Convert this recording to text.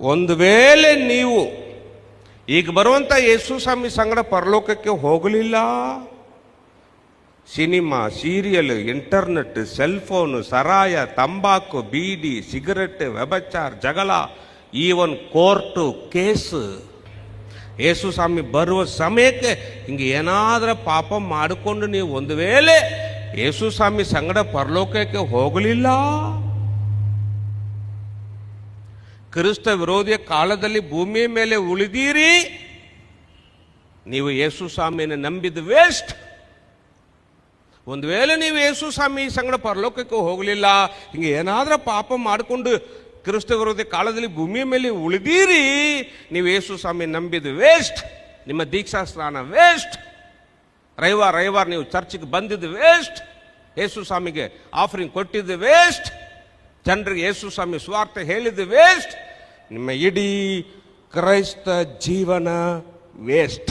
ಒಂದು ವೇಳೆ ನೀವು ಈಗ ಬರುವಂಥ ಯೇಸು ಸ್ವಾಮಿ ಸಂಗಡ ಪರಲೋಕಕ್ಕೆ ಹೋಗಲಿಲ್ಲ, ಸಿನಿಮಾ, ಸೀರಿಯಲ್, ಇಂಟರ್ನೆಟ್, ಸೆಲ್ಫೋನು, ಸರಾಯ, ತಂಬಾಕು, ಬೀಡಿ, ಸಿಗರೆಟ್, ವ್ಯಭಿಚಾರ, ಜಗಳ, ಈವನ್ ಕೋರ್ಟು ಕೇಸ್, ಯೇಸು ಸ್ವಾಮಿ ಬರುವ ಸಮಯಕ್ಕೆ ಹಿಂಗೆ ಏನಾದರೂ ಪಾಪ ಮಾಡಿಕೊಂಡು ನೀವು ಒಂದು ವೇಳೆ ಯೇಸು ಸ್ವಾಮಿ ಸಂಗಡ ಪರಲೋಕಕ್ಕೆ ಹೋಗಲಿಲ್ಲ, ಕ್ರಿಸ್ತ ವಿರೋಧಿಯ ಕಾಲದಲ್ಲಿ ಭೂಮಿಯ ಮೇಲೆ ಉಳಿದೀರಿ, ನೀವು ಯೇಸು ಸ್ವಾಮಿಯನ್ನು ನಂಬಿದ ವೇಸ್ಟ್. ಒಂದು ವೇಳೆ ನೀವು ಯೇಸು ಸ್ವಾಮಿ ಸಂಗಡ ಪರಲೋಕಕ್ಕೆ ಹೋಗಲಿಲ್ಲ, ಹಿಂಗೆ ಏನಾದರೂ ಪಾಪ ಮಾಡಿಕೊಂಡು ಕ್ರಿಸ್ತ ವಿರೋಧಿ ಕಾಲದಲ್ಲಿ ಭೂಮಿಯ ಮೇಲೆ ಉಳಿದೀರಿ, ನೀವು ಯೇಸು ಸ್ವಾಮಿ ನಂಬಿದ ವೇಸ್ಟ್. ನಿಮ್ಮ ದೀಕ್ಷಾ ಸ್ನಾನ ವೇಸ್ಟ್. ರವಿವಾರ ನೀವು ಚರ್ಚಿಗೆ ಬಂದಿದ್ದು ವೇಸ್ಟ್. ಯೇಸು ಸ್ವಾಮಿಗೆ ಆಫರಿಂಗ್ ಕೊಟ್ಟಿದ್ದು ವೇಸ್ಟ್. ಜನರಿಗೆ ಯೇಸು ಸ್ವಾಮಿ ಸ್ವಾರ್ಥ ಹೇಳಿದ್ದು ವೇಸ್ಟ್. ನಿಮ್ಮ ಇಡೀ ಕ್ರೈಸ್ತ ಜೀವನ ವೇಸ್ಟ್.